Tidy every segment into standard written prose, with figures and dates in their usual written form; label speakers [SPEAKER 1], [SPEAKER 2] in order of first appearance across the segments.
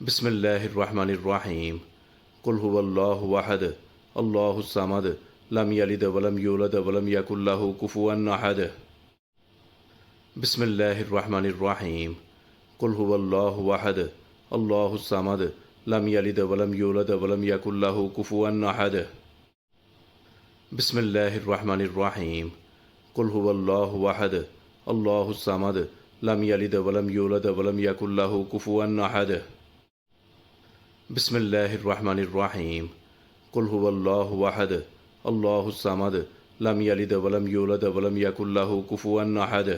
[SPEAKER 1] बिस्मिल्लाहिर्रहमानिर्रहीम कुल हुवल्लाहु अहद अल्लाहुस समद लम यलिद वलम यूलद वलम यकुल लहू कुफुवन अहद। बिस्मिल्लाहिर्रहमानिर्रहीम कुल हुवल्लाहु अहद अल्लाहुस समद लम यलिद वलम यूलद वलम यकुल लहू कुफुवन अहद। बिस्मिल्लाहिर्रहमानिर्रहीम कुल हुवल्लाहु अहद अल्लाहुस समद लम यलिद वलम यूलद वलम यकुल लहू कुफुवन अहद। बिस्मिल्लाहिर्रहमानिर्रहीम कुल हुवल्लाहु अहद अल्लाहुस समद लम यलिद वलम यूलद वलम यकुल लहू कुफुवन अहद।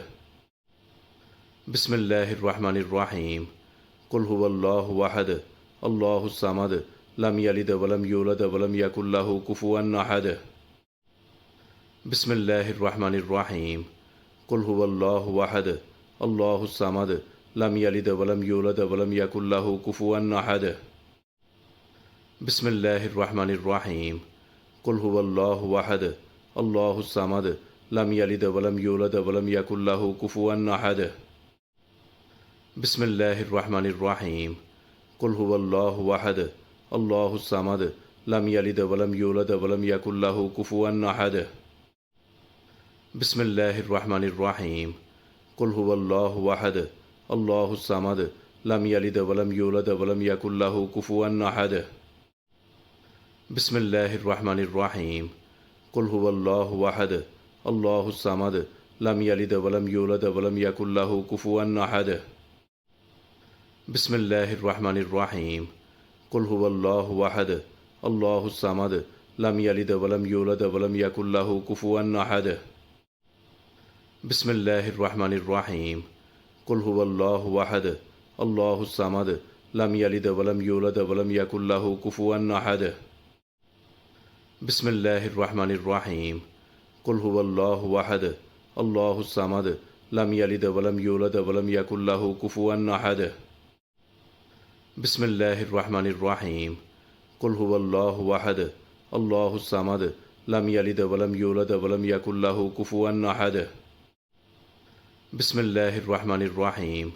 [SPEAKER 1] बिस्मिल्लाहिर्रहमानिर्रहीम कुल हुवल्लाहु अहद अल्लाहुस समद लम यलिद वलम यूलद वलम यकुल लहू कुफुवन अहद। बिस्मिल्लाहिर्रहमानिर्रहीम कुल हुवल्लाहु अहद अल्लाहुस समद लम यलिद वलम यूलद वलम यकुल लहू कुफुवन अहद। बिस्मिल्लाहिर्रहमानिर्रहीम कुल हुवल्लाहु अहद अल्लाहुस समद लम यलिद वलम यूलद वलम यकुल लहू कुफुवन अहद। बिस्मिल्लाहिर्रहमानिर्रहीम कुल हुवल्लाहु अहद अल्लाहुस समद लम यलिद वलम यूलद वलम यकुल लहू कुफुवन अहद। बिस्मिल्लाहिर्रहमानिर्रहीम कुल हुवल्लाहु अहद अल्लाहुस समद लम यलिद वलम यूलद वलम यकुल लहू कुफुवन अहद। बिस्मिल्लाहिर्रहमानिर्रहीम कुल हुवल्लाहु अहद अल्लाहुस समद लम यलिद वलम यूलद वलम यकुल लहू कुफुवन अहद। बिस्मिल्लाहिर्रहमानिर्रहीम कुल हुवल्लाहु अहद अल्लाहुस समद लम यलिद वलम यूलद वलम यकुल लहू कुफुवन अहद। बिस्मिल्लाहिर्रहमानिर्रहीम कुल हुवल्लाहु अहद अल्लाहुस समद लम यलिद वलम यूलद वलम यकुल लहू कुफुवन अहद। बिस्मिल्लाहिर्रहमानिर्रहीम कुल हुवल्लाहु अहद अल्लाहुस समद लम यलिद वलम यूलद वलम यकुल लहू कुफुवन अहद। बिस्मिल्लाहिर्रहमानिर्रहीम कुल हुवल्लाहु अहद अल्लाहुस समद लम यलिद वलम यूलद वलम यकुल लहू कुफुवन अहद। बिस्मिल्लाहिर्रहमानिर्रहीम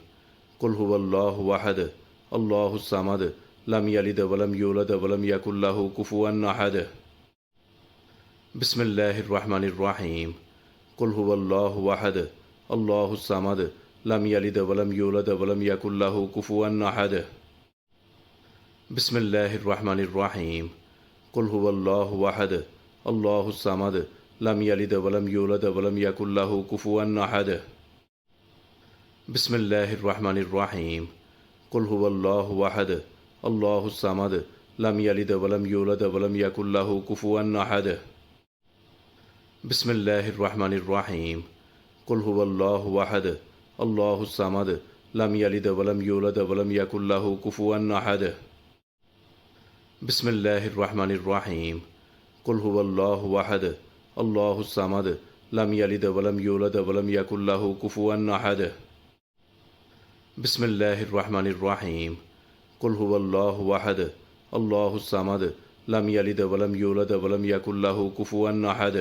[SPEAKER 1] कुल हुवल्लाहु अहद अल्लाहुस समद लम यलिद वलम यूलद वलम यकुल लहू कुफुवन अहद। बिस्मिल्लाहिर्रहमानिर्रहीम कुल हुवल्लाहु अहद अल्लाहुस समद लम यलिद वलम यूलद वलम यकुल लहू कुफुवन अहद। बिस्मिल्लाहिर्रहमानिर्रहीम कुल हुवल्लाहु अहद अल्लाहुस समद लम यलिद वलम यूलद वलम यकुल लहू कुफुवन अहद। बिस्मिल्लाहिर्रहमानिर्रहीम कुल हुवल्लाहु अहद अल्लाहुस समद लम यलिद वलम यूलद वलम यकुल लहू कुफुवन अहद। बिस्मिल्लाहिर्रहमानिर्रहीम कुल हुवल्लाहु अहद अल्लाहुस समद लम यलिद वलम यूलद वलम यकुल लहू कुफुवन अहद। बिस्मिल्लाहिर्रहमानिर्रहीम कुल हुवल्लाहु अहद अल्लाहुस समद लम यलिद वलम यूलद वलम यकुल लहू कुफुवन अहद। बिस्मिल्लाहिर्रहमानिर्रहीम कुल हुवल्लाहु अहद अल्लाहुस समद लम यलिद वलम यूलद वलम यकुल लहू कुफुवन अहद।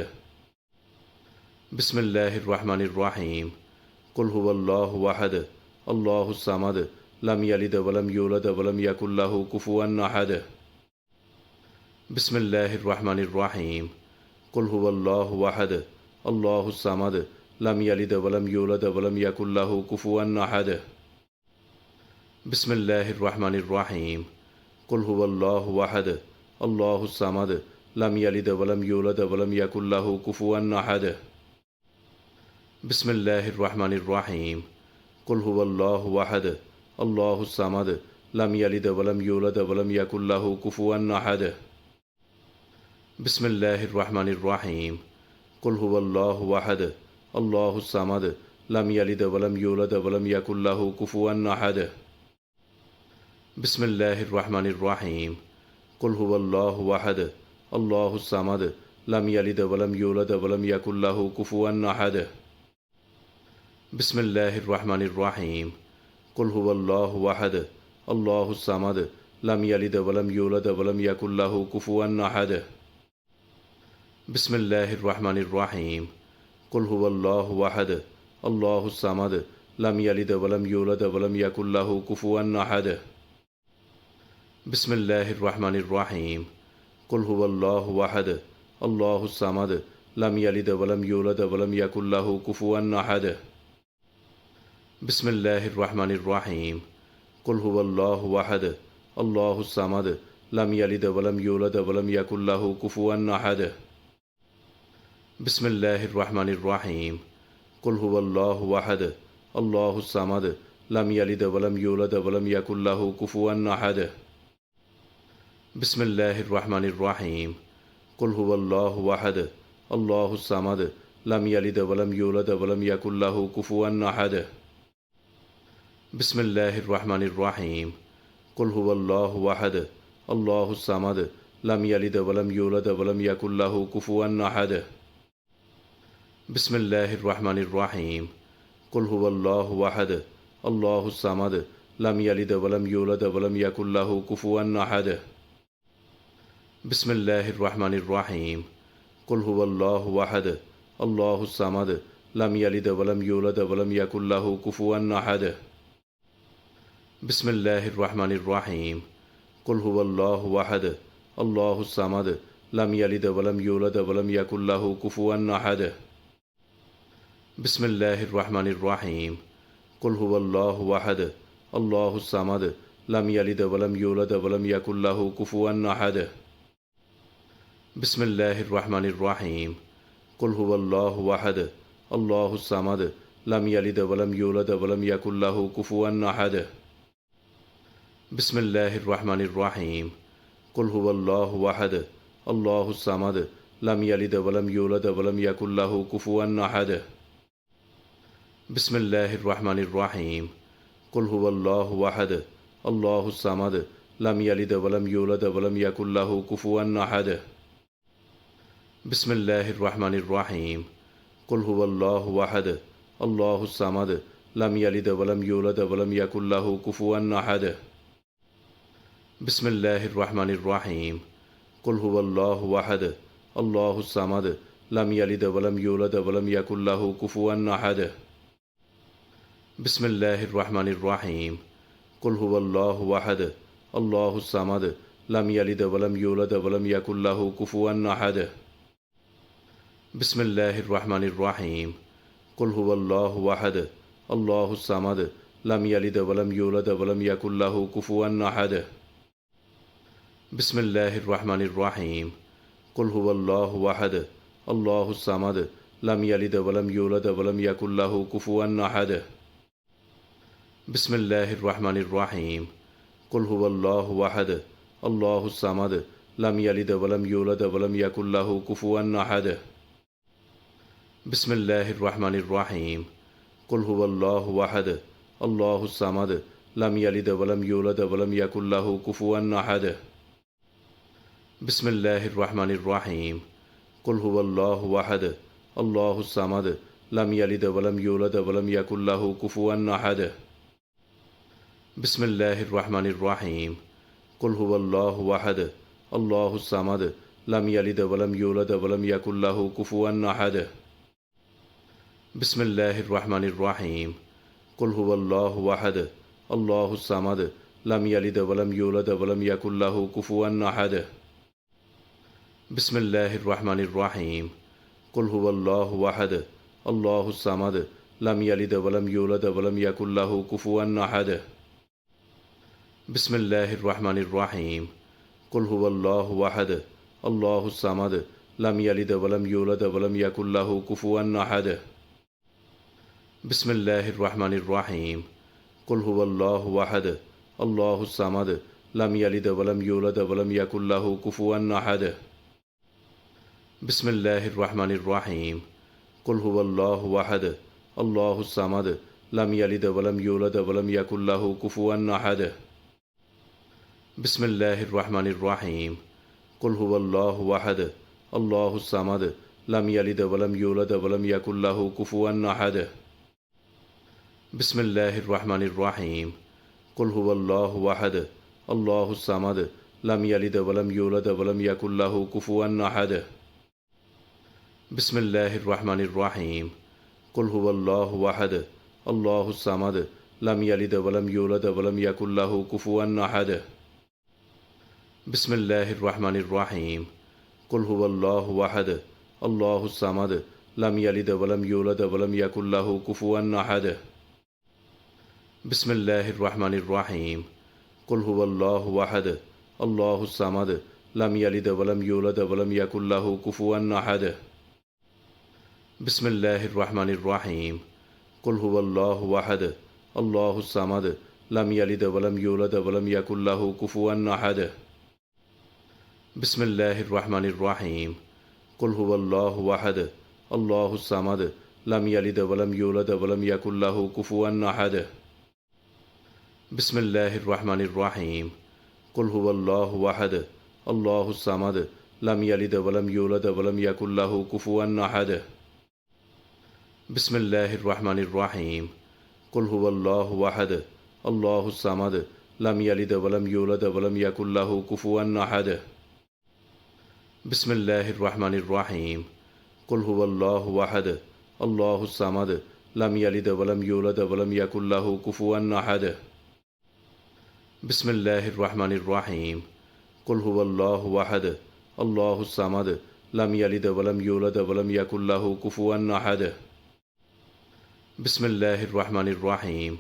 [SPEAKER 1] बिस्मिल्लाहिर्रहमानिर्रहीम कुल हुवल्लाहु अहद अल्लाहुस समद लम यलिद वलम यूलद वलम यकुल लहू कुफुवन अहद। बिस्मिल्लाहिर्रहमानिर्रहीम कुल हुवल्लाहु अहद अल्लाहुस समद लम यलिद वलम यूलद वलम यकुल लहू कुफुवन अहद। बिस्मिल्लाहिर्रहमानिर्रहीम कुल हुवल्लाहु अहद अल्लाहुस समद लम यलिद वलम यूलद वलम यकुल लहू कुफुवन अहद। बिस्मिल्लाहिर्रहमानिर्रहीम कुल हुवल्लाहु अहद अल्लाहुस समद लम यलिद वलम यूलद वलम यकुल लहू कुफुवन अहद। बिस्मिल्लाहिर्रहमानिर्रहीम कुल हुवल्लाहु अहद अल्लाहुस समद लम यलिद वलम यूलद वलम यकुल लहू कुफुवन अहद। बिस्मिल्लाहिर्रहमानिर्रहीम कुल हुवल्लाहु अहद अल्लाहुस समद लम यलिद वलम यूलद वलम यकुल लहू कुफुवन अहद। बिस्मिल्लाहिर्रहमानिर्रहीम कुल हुवल्लाहु अहद अल्लाहुस समद लम यलिद वलम यूलद वलम यकुल लहू कुफुवन अहद। बिस्मिल्लाहिर्रहमानिर्रहीम कुल हुवल्लाहु अहद अल्लाहुस समद लम यलिद वलम यूलद वलम यकुल लहू कुफुवन अहद। بسم الله الرحمن الرحيم قل هو الله أحد الله الصمد لم يلد ولم يولد ولم يكن له كفوا أحد بسم الله الرحمن الرحيم قل هو الله أحد الله الصمد لم يلد ولم يولد ولم يكن له كفوا أحد بسم الله الرحمن الرحيم قل هو الله أحد الله الصمد لم يلد ولم يولد ولم يكن له كفوا أحد بسم الله الرحمن الرحيم قل هو الله أحد الله الصمد لم يلد ولم يولد ولم يكن له كفوا أحد بسم الله الرحمن الرحيم قل هو الله أحد الله الصمد لم يلد ولم يولد ولم يكن له كفوا أحد بسم الله الرحمن الرحيم قل هو الله أحد الله الصمد لم يلد ولم يولد ولم يكن له كفوا أحد بسم الله الرحمن الرحيم قل هو الله أحد الله الصمد لم يلد ولم يولد ولم يكن له كفوا أحد بسم الله الرحمن الرحيم قل هو الله أحد الله الصمد لم يلد ولم يولد ولم يكن له كفوا أحد بسم الله الرحمن الرحيم قل هو الله أحد الله الصمد لم يلد ولم يولد ولم يكن له كفوا أحد بسم الله الرحمن الرحيم قل هو الله أحد الله الصمد لم يلد ولم يولد ولم يكن له كفوا أحد بسم الله الرحمن الرحيم قل هو الله أحد الله الصمد لم يلد ولم يولد ولم يكن له كفوا أحد بسم الله الرحمن الرحيم قل هو الله أحد الله الصمد لم يلد ولم يولد ولم يكن له كفوا أحد بسم الله الرحمن الرحيم قل هو الله أحد الله الصمد لم يلد ولم يولد ولم يكن له كفوا أحد بسم الله الرحمن الرحيم قل هو الله أحد الله الصمد لم يلد ولم يولد ولم يكن له كفوا أحد بسم الله الرحمن الرحيم قل هو الله أحد الله الصمد لم يلد ولم يولد ولم يكن له كفوا أحد بسم الله الرحمن الرحيم قل هو الله أحد الله الصمد لم يلد ولم يولد ولم يكن له كفوا أحد بسم الله الرحمن الرحيم قل هو الله أحد الله الصمد لم يلد ولم يولد ولم يكن له كفوا أحد بسم الله الرحمن الرحيم قل هو الله أحد الله الصمد لم يلد ولم يولد ولم يكن له كفوا أحد بسم الله الرحمن الرحيم قل هو الله أحد الله الصمد لم يلد ولم يولد ولم يكن له كفوا أحد بسم الله الرحمن الرحيم قل هو الله أحد الله الصمد لم يلد ولم يولد ولم يكن له كفوا أحد بسم الله الرحمن الرحيم قل هو الله أحد الله الصمد لم يلد ولم يولد ولم يكن له كفوا أحد بسم الله الرحمن الرحيم قل هو الله أحد الله الصمد لم يلد ولم يولد ولم يكن له كفوا أحد بسم الله الرحمن الرحيم قل هو الله أحد الله الصمد لم يلد ولم يولد ولم يكن له كفوا أحد بسم الله الرحمن الرحيم قل هو الله أحد الله الصمد لم يلد ولم يولد ولم يكن له كفوا أحد بسم الله الرحمن الرحيم قل هو الله أحد الله الصمد لم يلد ولم يولد ولم يكن له كفوا أحد بسم الله الرحمن الرحيم قل هو الله أحد الله الصمد لم يلد ولم يولد ولم يكن له كفوا أحد بسم الله الرحمن الرحيم قل هو الله أحد الله الصمد لم يلد ولم يولد ولم يكن له كفوا أحد بسم الله الرحمن الرحيم قل هو الله أحد الله الصمد لم يلد ولم يولد ولم يكن له كفوا أحد بسم الله الرحمن الرحيم قل هو الله أحد الله الصمد لم يلد ولم يولد ولم يكن له كفوا أحد بسم الله الرحمن الرحيم قل هو الله أحد الله الصمد لم يلد ولم يولد ولم يكن له كفوا أحد بسم الله الرحمن الرحيم قل هو الله أحد الله الصمد لم يلد ولم يولد ولم يكن له كفوا أحد بسم الله الرحمن الرحيم قل هو الله أحد الله الصمد لم يلد ولم يولد ولم يكن له كفوا أحد بسم الله الرحمن الرحيم قل هو الله أحد الله الصمد لم يلد ولم يولد ولم يكن له كفوا أحد بسم الله الرحمن الرحيم قل هو الله أحد الله الصمد لم يلد ولم يولد ولم يكن له كفوا أحد بسم الله الرحمن الرحيم قل هو الله أحد الله الصمد لم يلد ولم يولد ولم يكن له كفوا أحد بسم الله الرحمن الرحيم قل هو الله أحد الله الصمد لم يلد ولم يولد ولم يكن له كفوا أحد بسم الله الرحمن الرحيم قل هو الله أحد الله الصمد لم يلد ولم يولد ولم يكن له كفوا أحد بسم الله الرحمن الرحيم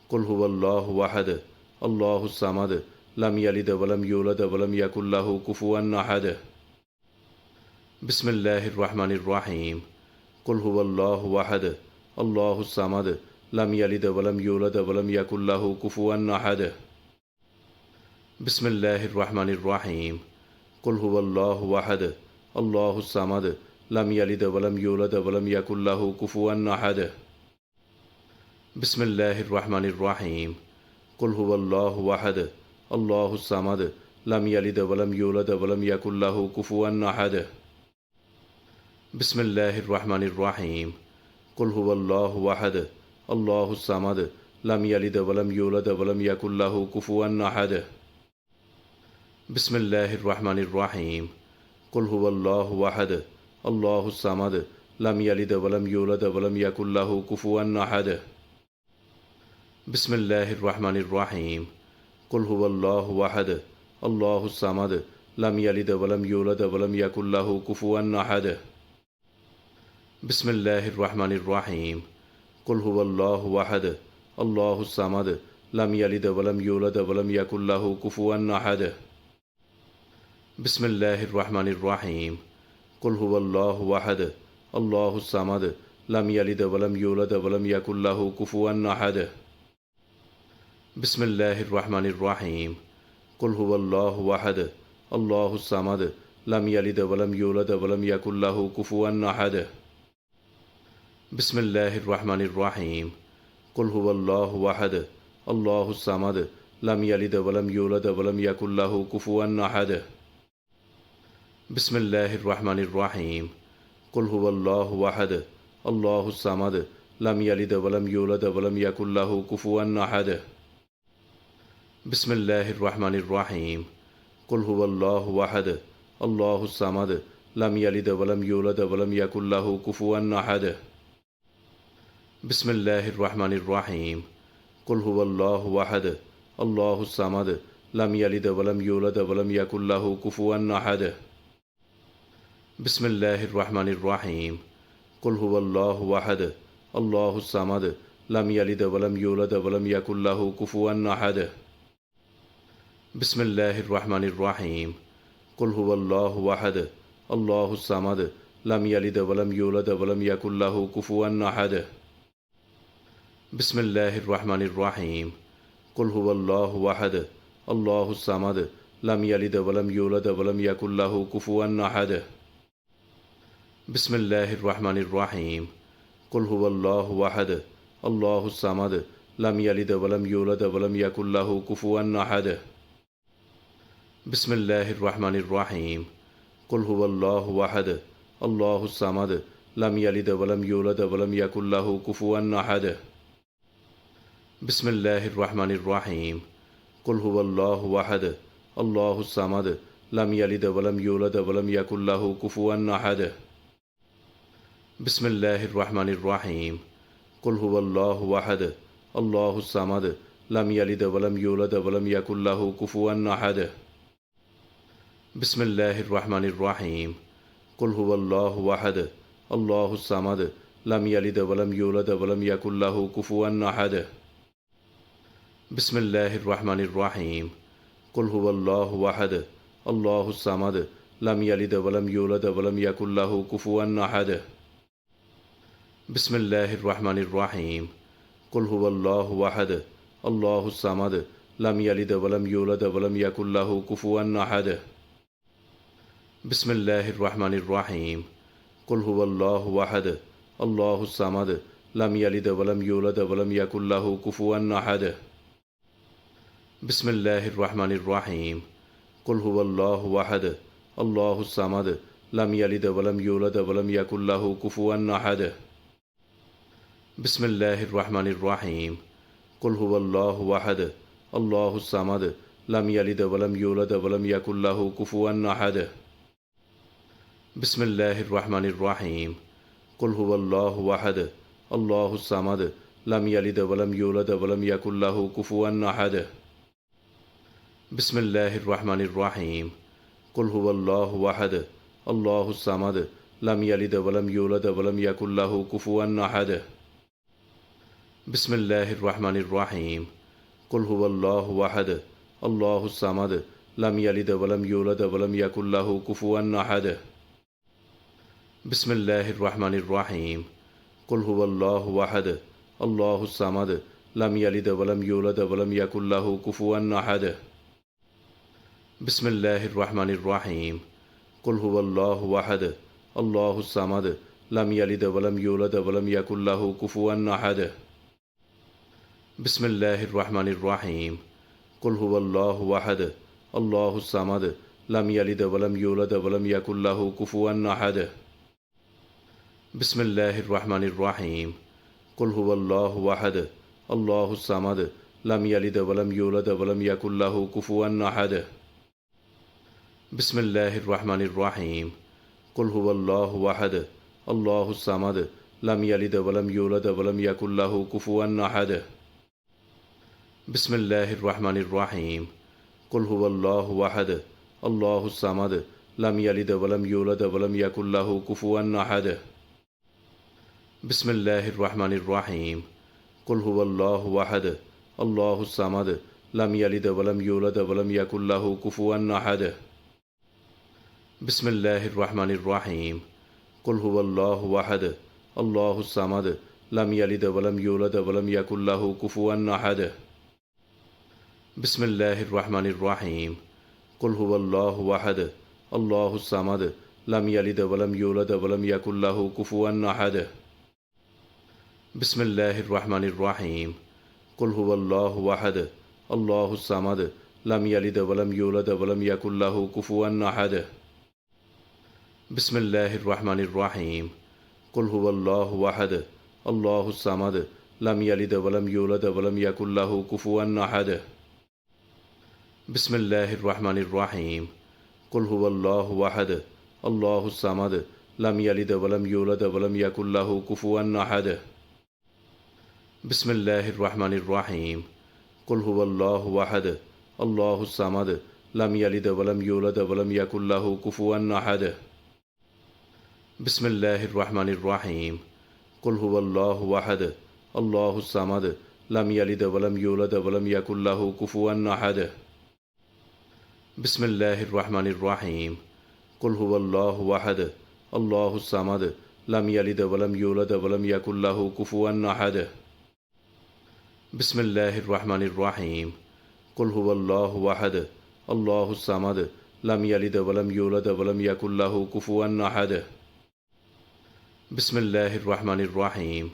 [SPEAKER 1] قل هو الله أحد الله الصمد لم يلد ولم يولد ولم يكن له كفوا أحد بسم الله الرحمن الرحيم قل هو الله أحد الله الصمد لم يلد ولم يولد ولم يكن له كفوا أحد بسم الله الرحمن الرحيم قل هو الله أحد الله الصمد لم يلد ولم يولد ولم يكن له كفوا أحد بسم الله الرحمن الرحيم قل هو الله أحد الله الصمد لم يلد ولم يولد ولم يكن له كفوا أحد بسم الله الرحمن الرحيم قل هو الله أحد الله الصمد لم يلد ولم يولد ولم يكن له كفوا أحد بسم الله الرحمن الرحيم قل هو الله أحد الله الصمد لم يلد ولم يولد ولم يكن له كفوا أحد بسم الله الرحمن الرحيم قل هو الله أحد الله الصمد لم يلد ولم يولد ولم يكن له كفوا أحد بسم الله الرحمن الرحيم قل هو الله أحد الله الصمد لم يلد ولم يولد ولم يكن له كفوا أحد بسم الله الرحمن الرحيم قل هو الله أحد الله الصمد لم يلد ولم يولد ولم يكن له كفوا أحد بسم الله الرحمن الرحيم قل هو الله أحد الله الصمد لم يلد ولم يولد ولم يكن له كفوا أحد بسم الله الرحمن الرحيم قل هو الله أحد الله الصمد لم يلد ولم يولد ولم يكن له كفوا أحد بسم الله الرحمن الرحيم قل هو الله أحد الله الصمد لم يلد ولم يولد ولم يكن له كفوا أحد بسم الله الرحمن الرحيم قل هو الله أحد الله الصمد لم يلد ولم يولد ولم يكن له كفوا أحد بسم الله الرحمن الرحيم قل هو الله أحد الله الصمد لم يلد ولم يولد ولم يكن له كفوا أحد بسم الله الرحمن الرحيم قل هو الله أحد الله الصمد لم يلد ولم يولد ولم يكن له كفوا أحد بسم الله الرحمن الرحيم قل هو الله أحد الله الصمد لم يلد ولم يولد ولم يكن له كفوا أحد بسم الله الرحمن الرحيم قل هو الله أحد الله الصمد لم يلد ولم يولد ولم يكن له كفوا أحد بسم الله الرحمن الرحيم قل هو الله أحد الله الصمد لم يلد ولم يولد ولم يكن له كفوا أحد بسم الله الرحمن الرحيم قل هو الله أحد الله الصمد لم يلد ولم يولد ولم يكن له كفوا أحد بسم الله الرحمن الرحيم قل هو الله أحد الله الصمد لم يلد ولم يولد ولم يكن له كفوا أحد بسم الله الرحمن الرحيم قل هو الله أحد الله الصمد لم يلد ولم يولد ولم يكن له كفوا أحد بسم الله الرحمن الرحيم قل هو الله أحد الله الصمد لم يلد ولم يولد ولم يكن له كفوا أحد بسم الله الرحمن الرحيم قل هو الله أحد الله الصمد لم يلد ولم يولد ولم يكن له كفوا أحد بسم الله الرحمن الرحيم قل هو الله أحد الله الصمد لم يلد ولم يولد ولم يكن له كفوا أحد بسم الله الرحمن الرحيم قل هو الله أحد الله الصمد لم يلد ولم يولد ولم يكن له كفوا أحد بسم الله الرحمن الرحيم قل هو الله أحد الله الصمد لم يلد ولم يولد ولم يكن له كفوا أحد بسم الله الرحمن الرحيم قل هو الله أحد الله الصمد لم يلد ولم يولد ولم يكن له كفوا أحد بسم الله الرحمن الرحيم قل هو الله أحد الله الصمد لم يلد ولم يولد ولم يكن له كفوا أحد بسم الله الرحمن الرحيم قل هو الله أحد الله الصمد لم يلد ولم يولد ولم يكن له كفوا أحد بسم الله الرحمن الرحيم قل هو الله أحد الله الصمد لم يلد ولم يولد ولم يكن له كفوا أحد بسم الله الرحمن الرحيم قل هو الله أحد الله الصمد لم يلد ولم يولد ولم يكن له كفوا أحد بسم الله الرحمن الرحيم قل هو الله أحد الله الصمد لم يلد ولم يولد ولم يكن له كفوا أحد بسم الله الرحمن الرحيم قل هو الله أحد الله الصمد لم يلد ولم يولد ولم يكن له كفوا أحد بسم الله الرحمن الرحيم قل هو الله أحد الله الصمد لم يلد ولم يولد ولم يكن له كفوا أحد بسم الله الرحمن الرحيم قل هو الله أحد الله الصمد لم يلد ولم يولد ولم يكن له كفوا أحد بسم الله الرحمن الرحيم قل هو الله أحد الله الصمد لم يلد ولم يولد ولم يكن له كفوا أحد بسم الله الرحمن الرحيم قل هو الله أحد الله الصمد لم يلد ولم يولد ولم يكن له كفوا أحد بسم الله الرحمن الرحيم قل هو الله أحد الله الصمد لم يلد ولم يولد ولم يكن له كفوا أحد بسم الله الرحمن الرحيم قل هو الله أحد الله الصمد لم يلد ولم يولد ولم يكن له كفوا أحد بسم الله الرحمن الرحيم قل هو الله أحد الله الصمد لم يلد ولم يولد ولم يكن له كفوا أحد بسم الله الرحمن الرحيم قل هو الله أحد الله الصمد لم يلد ولم يولد ولم يكن له كفوا أحد بسم الله الرحمن الرحيم قل هو الله أحد الله الصمد لم يلد ولم يولد ولم يكن له كفوا أحد بسم الله الرحمن الرحيم قل هو الله أحد الله الصمد لم يلد ولم يولد ولم يكن له كفوا أحد بسم الله الرحمن الرحيم قل هو الله أحد الله الصمد لم يلد ولم يولد ولم يكن له كفوا أحد بسم الله الرحمن الرحيم قل هو الله أحد الله الصمد لم يلد ولم يولد ولم يكن له كفوا أحد بسم الله الرحمن الرحيم قل هو الله أحد الله الصمد لم يلد ولم يولد ولم يكن له كفوا أحد بسم الله الرحمن الرحيم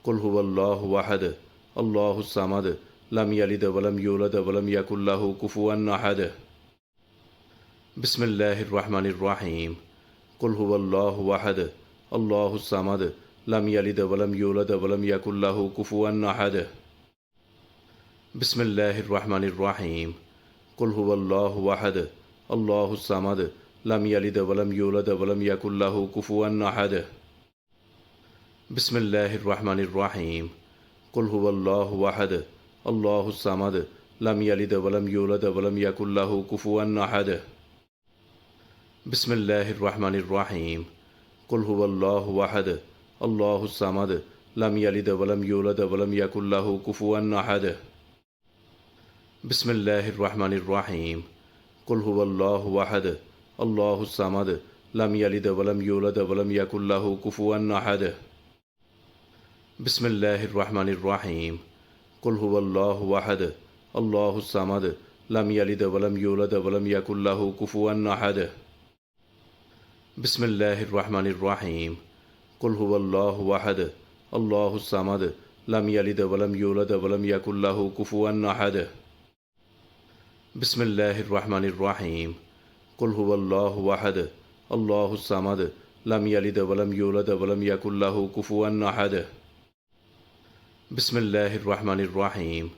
[SPEAKER 1] قل هو الله أحد الله الصمد لم يلد ولم يولد ولم يكن له كفوا أحد بسم الله الرحمن الرحيم قل هو الله أحد الله الصمد لم يلد ولم يولد ولم يكن له كفوا أحد بسم الله الرحمن الرحيم قل هو الله أحد الله الصمد لم يلد ولم يولد ولم يكن له كفوا أحد بسم الله الرحمن الرحيم قل هو الله أحد الله الصمد لم يلد ولم يولد ولم يكن له كفوا أحد بسم الله الرحمن الرحيم قل هو الله أحد الله الصمد لم يلد ولم يولد ولم يكن له كفوا أحد بسم الله الرحمن الرحيم قل هو الله أحد الله الصمد لم يلد ولم يولد ولم يكن له كفوا أحد بسم الله الرحمن الرحيم قل هو الله أحد الله الصمد لم يلد ولم يولد ولم يكن له كفوا أحد بسم الله الرحمن الرحيم قل هو الله أحد الله الصمد لم يلد ولم يولد ولم يكن له كفوا أحد بسم الله الرحمن الرحيم قل هو الله أحد الله الصمد لم يلد ولم يولد ولم يكن له كفوا أحد بسم الله الرحمن الرحيم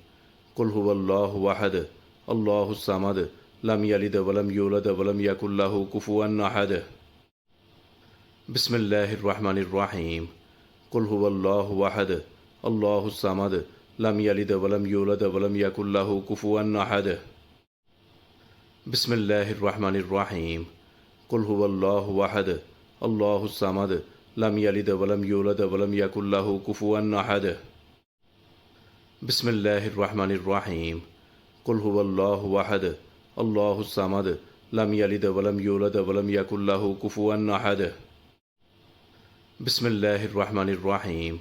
[SPEAKER 1] قل هو الله أحد الله الصمد لم يلد ولم يولد ولم يكن له كفوا أحد بسم الله الرحمن الرحيم قل هو الله أحد الله الصمد لم يلد ولم يولد ولم يكن له كفوا أحد بسم الله الرحمن الرحيم قل هو الله أحد الله الصمد لم يلد ولم يولد ولم يكن له كفوا أحد بسم الله الرحمن الرحيم قل هو الله أحد الله الصمد لم يلد ولم يولد ولم يكن له كفوا أحد بسم الله الرحمن الرحيم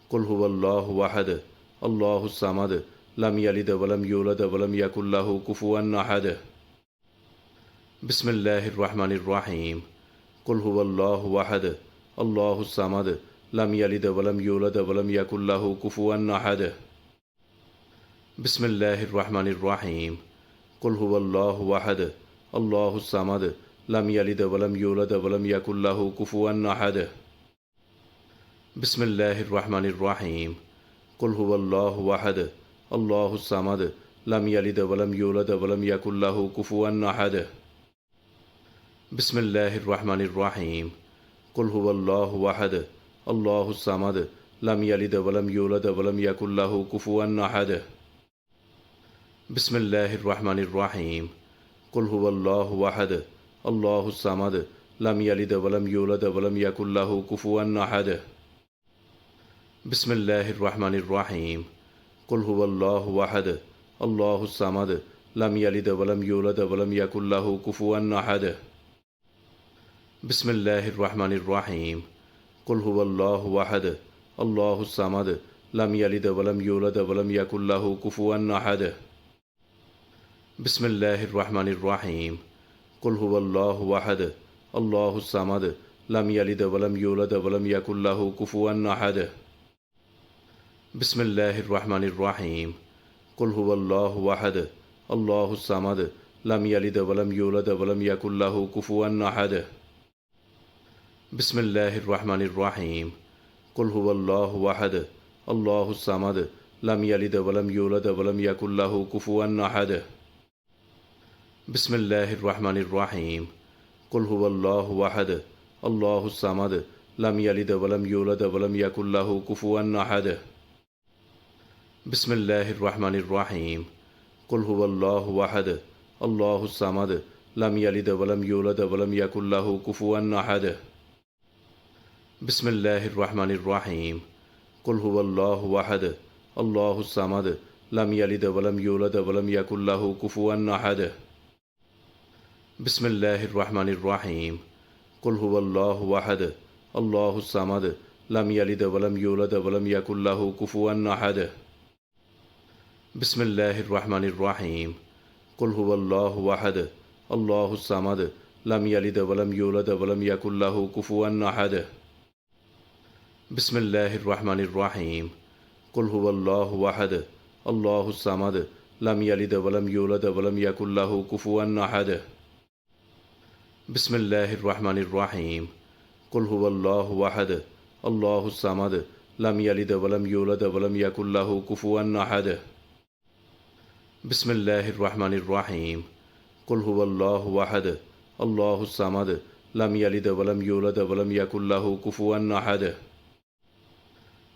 [SPEAKER 1] قل هو الله أحد الله الصمد لم يلد ولم يولد ولم يكن له كفوا أحد بسم الله الرحمن الرحيم قل هو الله أحد الله الصمد لم يلد ولم يولد ولم يكن له كفوا أحد بسم الله الرحمن الرحيم قل هو الله أحد الله الصمد لم يلد ولم يولد ولم يكن له كفوا أحد بسم الله الرحمن الرحيم قل هو الله أحد الله الصمد لم يلد ولم يولد ولم يكن له كفوا أحد بسم الله الرحمن الرحيم قل هو الله أحد الله الصمد لم يلد ولم يولد ولم يكن له كفوا أحد بسم الله الرحمن الرحيم قل هو الله أحد الله الصمد لم يلد ولم يولد ولم يكن له كفوا أحد بسم الله الرحمن الرحيم قل هو الله أحد الله الصمد لم يلد ولم يولد ولم يكن له كفوا أحد بسم الله الرحمن الرحيم قل هو الله أحد الله الصمد لم يلد ولم يولد ولم يكن له كفوا أحد بسم الله الرحمن الرحيم قل هو الله أحد الله الصمد لم يلد ولم يولد ولم يكن له كفوا أحد بسم الله الرحمن الرحيم قل هو الله أحد الله الصمد لم يلد ولم يولد ولم يكن له كفوا أحد بسم الله الرحمن الرحيم قل هو الله أحد الله الصمد لم يلد ولم يولد ولم يكن له كفوا أحد بسم الله الرحمن الرحيم قل هو الله أحد الله الصمد لم يلد ولم يولد ولم يكن له كفوا أحد بسم الله الرحمن الرحيم قل هو الله أحد الله الصمد لم يلد ولم يولد ولم يكن له كفوا أحد بسم الله الرحمن الرحيم قل هو الله أحد الله الصمد لم يلد ولم يولد ولم يكن له كفوا أحد بسم الله الرحمن الرحيم قل هو الله أحد الله الصمد لم يلد ولم يولد ولم يكن له كفوا أحد بسم الله الرحمن الرحيم قل هو الله أحد الله الصمد لم يلد ولم يولد ولم يكن له كفوا أحد بسم الله الرحمن الرحيم قل هو الله أحد الله الصمد لم يلد ولم يولد ولم يكن له كفوا أحد بسم الله الرحمن الرحيم قل هو الله أحد الله الصمد لم يلد ولم يولد ولم يكن له كفوا أحد بسم الله الرحمن الرحيم قل هو الله أحد الله الصمد لم يلد ولم يولد ولم يكن له كفوا أحد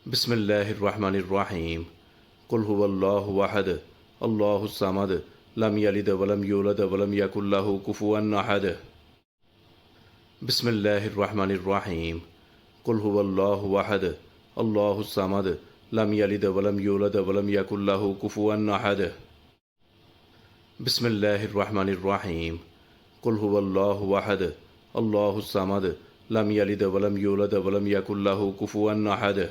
[SPEAKER 1] بسم الله الرحمن الرحيم قل هو الله أحد الله الصمد لم يلد ولم يولد ولم يكن له كفوا أحد بسم الله الرحمن الرحيم قل هو الله أحد الله الصمد لم يلد ولم يولد ولم يكن له كفوا أحد بسم الله الرحمن الرحيم قل هو الله أحد الله الصمد لم يلد ولم يولد ولم يكن له كفوا أحد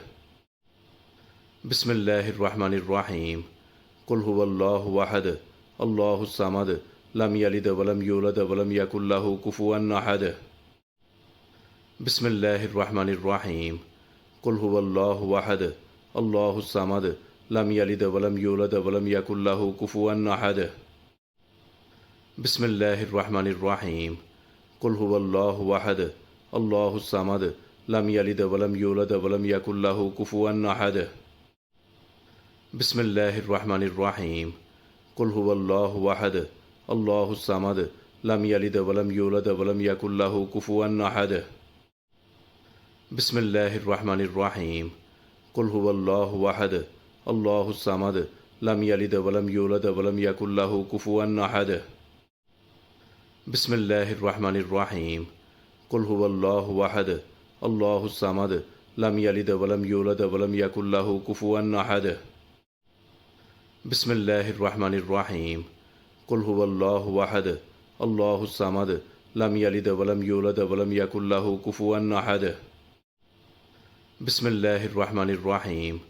[SPEAKER 1] بسم الله الرحمن الرحيم قل هو الله أحد الله الصمد لم يلد ولم يولد ولم يكن له كفوا أحد بسم الله الرحمن الرحيم قل هو الله أحد الله الصمد لم يلد ولم يولد ولم يكن له كفوا أحد بسم الله الرحمن الرحيم قل هو الله أحد الله الصمد لم يلد ولم يولد ولم يكن له كفوا أحد بسم الله الرحمن الرحيم قل هو الله أحد الله الصمد لم يلد ولم يولد ولم يكن له كفوا أحد بسم الله الرحمن الرحيم قل هو الله أحد الله الصمد لم يلد ولم يولد ولم يكن له كفوا أحد بسم الله الرحمن الرحيم قل هو الله أحد الله الصمد لم يلد ولم يولد ولم يكن له كفوا أحد بسم الله الرحمن الرحيم قل هو الله أحد الله الصمد لم يلد ولم يولد ولم يكن له كفوا أحد بسم الله الرحمن الرحيم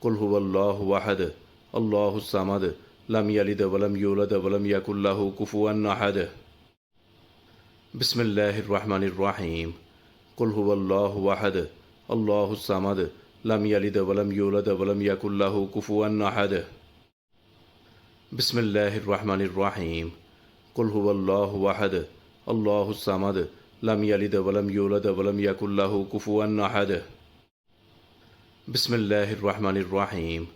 [SPEAKER 1] قل هو الله أحد الله الصمد لم يلد ولم يولد ولم يكن له كفوا أحد بسم الله الرحمن الرحيم قل هو الله أحد الله الصمد لم يلد ولم يولد ولم يكن له كفوا أحد بسم الله الرحمن الرحيم قل هو الله أحد الله الصمد لم يلد ولم يولد ولم يكن له كفوا أحد بسم الله الرحمن الرحيم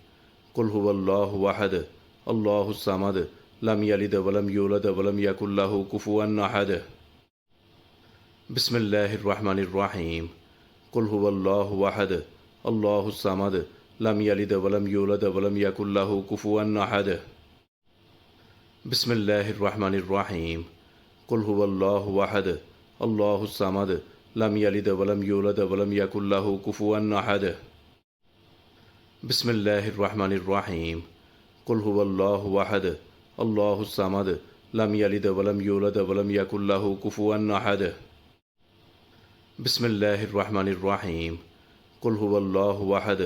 [SPEAKER 1] قل هو الله أحد الله الصمد لم يلد ولم يولد ولم يكن له كفوا أحد بسم الله الرحمن الرحيم قل هو الله أحد الله الصمد لم يلد ولم يولد ولم يكن له كفوا أحد بسم الله الرحمن الرحيم قل هو الله أحد الله الصمد لم يلد ولم يولد ولم يكن له كفوا أحد بسم الله الرحمن الرحيم قل هو الله أحد الله الصمد لم يلد ولم يولد ولم يكن له كفوا أحد بسم الله الرحمن الرحيم قل هو الله أحد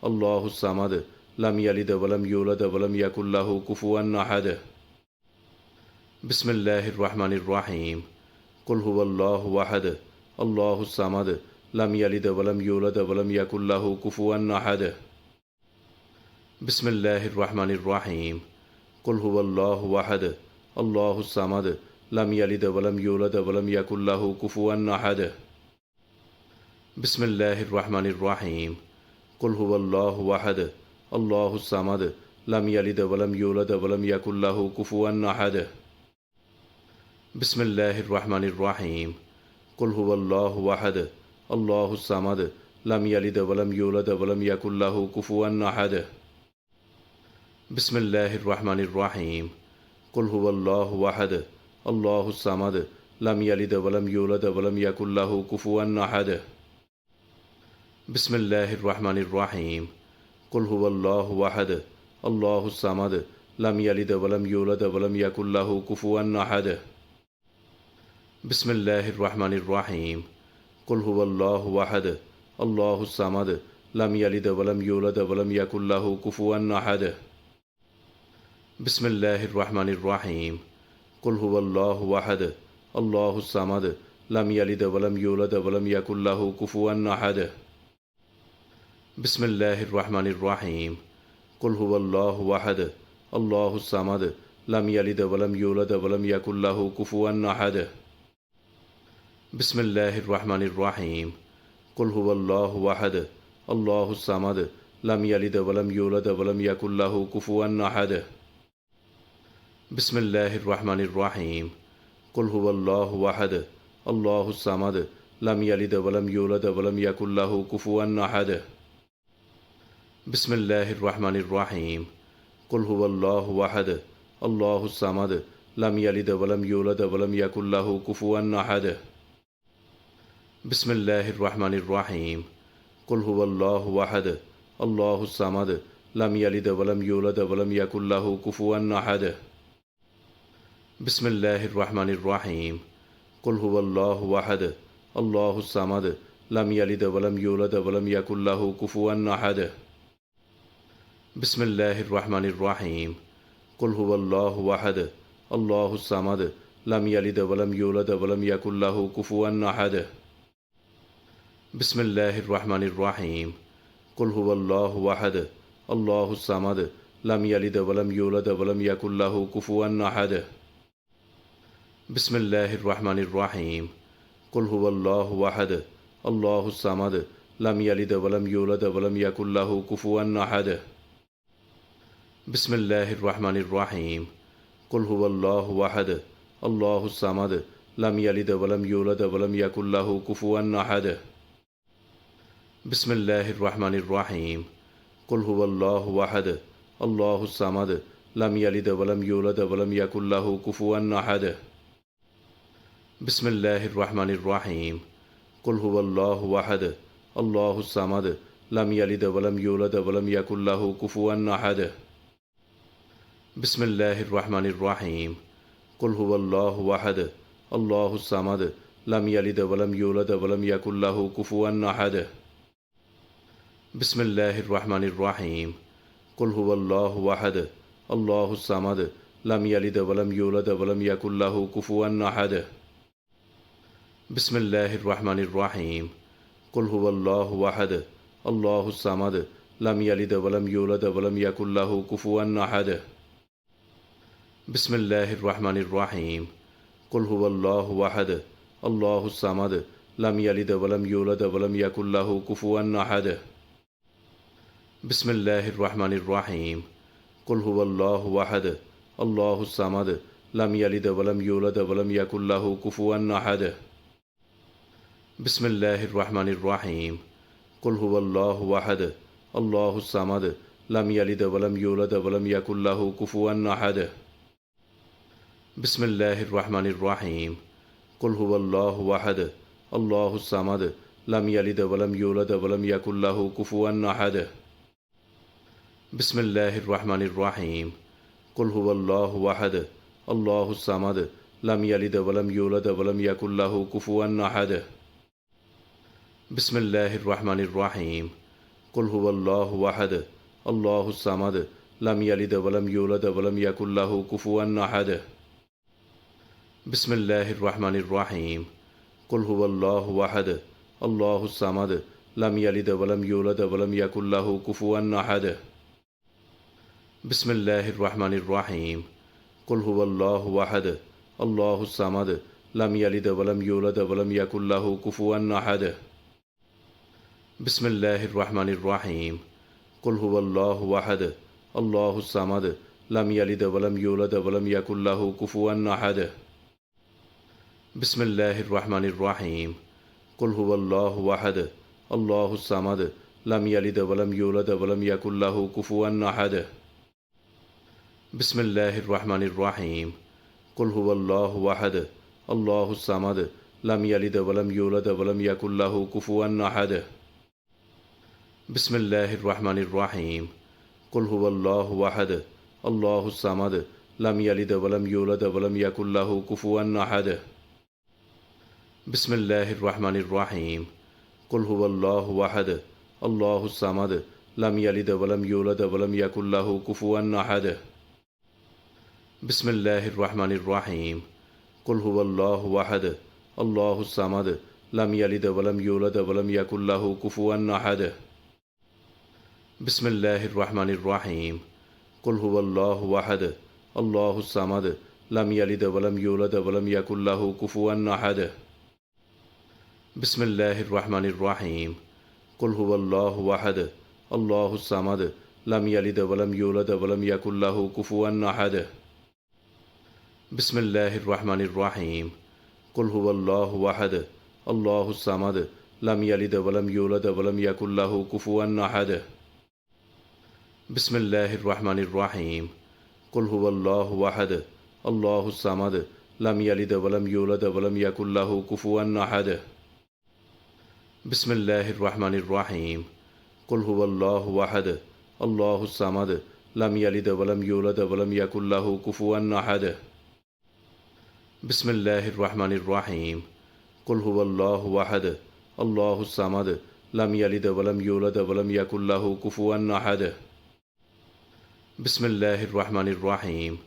[SPEAKER 1] الله الصمد لم يلد ولم يولد ولم يكن له كفوا أحد بسم الله الرحمن الرحيم قل هو الله أحد الله الصمد لم يلد ولم يولد ولم يكن له كفوا أحد بسم الله الرحمن الرحيم قل هو الله أحد الله الصمد لم يلد ولم يولد ولم يكن له كفوا أحد بسم الله الرحمن الرحيم قل هو الله أحد الله الصمد لم يلد ولم يولد ولم يكن له كفوا أحد بسم الله الرحمن الرحيم قل هو الله أحد الله الصمد لم يلد ولم يولد ولم يكن له كفوا أحد بسم الله الرحمن الرحيم قل هو الله أحد الله الصمد لم يلد ولم يولد ولم يكن له كفوا أحد بسم الله الرحمن الرحيم قل هو الله أحد الله الصمد لم يلد ولم يولد ولم يكن له كفوا أحد بسم الله الرحمن الرحيم قل هو الله أحد الله الصمد لم يلد ولم يولد ولم يكن له كفوا أحد بسم الله الرحمن الرحيم قل هو الله أحد الله الصمد لم يلد ولم يولد ولم يكن له كفوا أحد بسم الله الرحمن الرحيم قل هو الله أحد الله الصمد لم يلد ولم يولد ولم يكن له كفوا أحد بسم الله الرحمن الرحيم قل هو الله أحد الله الصمد لم يلد ولم يولد ولم يكن له كفوا أحد بسم الله الرحمن الرحيم قل هو الله أحد الله الصمد لم يلد ولم يولد ولم يكن له كفوا أحد بسم الله الرحمن الرحيم قل هو الله أحد الله الصمد لم يلد ولم يولد ولم يكن له كفوا أحد بسم الله الرحمن الرحيم قل هو الله أحد الله الصمد لم يلد ولم يولد ولم يكن له كفوا أحد بسم الله الرحمن الرحيم قل هو الله أحد الله الصمد لم يلد ولم يولد ولم يكن له كفوا أحد بسم الله الرحمن الرحيم قل هو الله أحد الله الصمد لم يلد ولم يولد ولم يكن له كفوا أحد بسم الله الرحمن الرحيم قل هو الله أحد الله الصمد لم يلد ولم يولد ولم يكن له كفوا أحد بسم الله الرحمن الرحيم قل هو الله أحد الله الصمد لم يلد ولم يولد ولم يكن له كفوا أحد بسم الله الرحمن الرحيم قل هو الله أحد الله الصمد لم يلد ولم يولد ولم يكن له كفوا أحد بسم الله الرحمن الرحيم قل هو الله أحد الله الصمد لم يلد ولم يولد ولم يكن له كفوا أحد بسم الله الرحمن الرحيم قل هو الله أحد الله الصمد لم يلد ولم يولد ولم يكن له كفوا أحد بسم الله الرحمن الرحيم قل هو الله أحد الله الصمد لم يلد ولم يولد ولم يكن له كفوا أحد بسم الله الرحمن الرحيم قل هو الله أحد الله الصمد لم يلد ولم يولد ولم يكن له كفوا أحد بسم الله الرحمن الرحيم قل هو الله أحد الله الصمد لم يلد ولم يولد ولم يكن له كفوا أحد بسم الله الرحمن الرحيم قل هو الله أحد الله الصمد لم يلد ولم يولد ولم يكن له كفوا أحد بسم الله الرحمن الرحيم قل هو الله أحد الله الصمد لم يلد ولم يولد ولم يكن له كفوا أحد بسم الله الرحمن الرحيم قل هو الله أحد الله الصمد لم يلد ولم يولد ولم يكن له كفوا أحد بسم الله الرحمن الرحيم قل هو الله أحد الله الصمد لم يلد ولم يولد ولم يكن له كفوا أحد بسم الله الرحمن الرحيم قل هو الله أحد الله الصمد لم يلد ولم يولد ولم يكن له كفوا أحد بسم الله الرحمن الرحيم قل هو الله أحد الله الصمد لم يلد ولم يولد ولم يكن له كفوا أحد بسم الله الرحمن الرحيم قل هو الله أحد الله الصمد لم يلد ولم يولد ولم يكن له كفوا أحد بسم الله الرحمن الرحيم قل هو الله أحد الله الصمد لم يلد ولم يولد ولم يكن له كفوا أحد بسم الله الرحمن الرحيم قل هو الله أحد الله الصمد لم يلد ولم يولد ولم يكن له كفوا أحد بسم الله الرحمن الرحيم قل هو الله أحد الله الصمد لم يلد ولم يولد ولم يكن له كفوا أحد بسم الله الرحمن الرحيم قل هو الله أحد الله الصمد لم يلد ولم يولد ولم يكن له كفوا أحد بسم الله الرحمن الرحيم قل هو الله أحد الله الصمد لم يلد ولم يولد ولم يكن له كفوا أحد بسم الله الرحمن الرحيم قل هو الله أحد الله الصمد لم يلد ولم يولد ولم يكن له كفوا أحد بسم الله الرحمن الرحيم قل هو الله أحد الله الصمد لم يلد ولم يولد ولم يكن له كفوا أحد بسم الله الرحمن الرحيم قل هو الله أحد الله الصمد لم يلد ولم يولد ولم يكن له كفوا أحد بسم الله الرحمن الرحيم قل هو الله أحد الله الصمد لم يلد ولم يولد ولم يكن له كفوا أحد بسم الله الرحمن الرحيم قل هو الله أحد الله الصمد لم يلد ولم يولد ولم يكن له كفوا أحد بسم الله الرحمن الرحيم قل هو الله أحد الله الصمد لم يلد ولم يولد ولم يكن له كفوا أحد بسم الله الرحمن الرحيم قل هو الله أحد الله الصمد لم يلد ولم يولد ولم يكن له كفوا أحد بسم الله الرحمن الرحيم قل هو الله أحد الله الصمد لم يلد ولم يولد ولم يكن له كفوا أحد بسم الله الرحمن الرحيم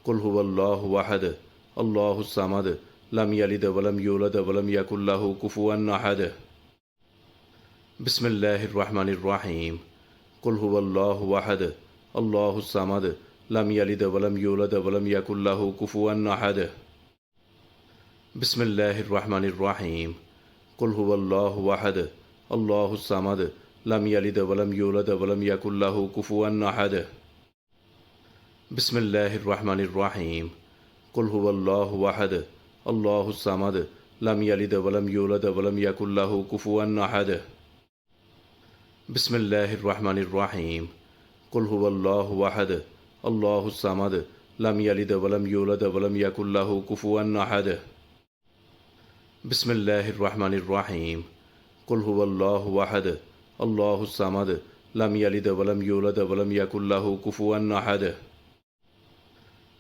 [SPEAKER 1] قل هو الله أحد الله الصمد لم يلد ولم يولد ولم يكن له كفوا أحد بسم الله الرحمن الرحيم قل هو الله أحد الله الصمد لم يلد ولم يولد ولم يكن له كفوا أحد بسم الله الرحمن الرحيم قل هو الله أحد الله الصمد لم يلد ولم يولد ولم يكن له كفوا أحد بسم الله الرحمن الرحيم قل هو الله أحد الله الصمد لم يلد ولم يولد ولم يكن له كفوا أحد بسم الله الرحمن الرحيم قل هو الله أحد الله الصمد لم يلد ولم يولد ولم يكن له كفوا أحد بسم الله الرحمن الرحيم قل هو الله أحد الله الصمد لم يلد ولم يولد ولم يكن له كفوا أحد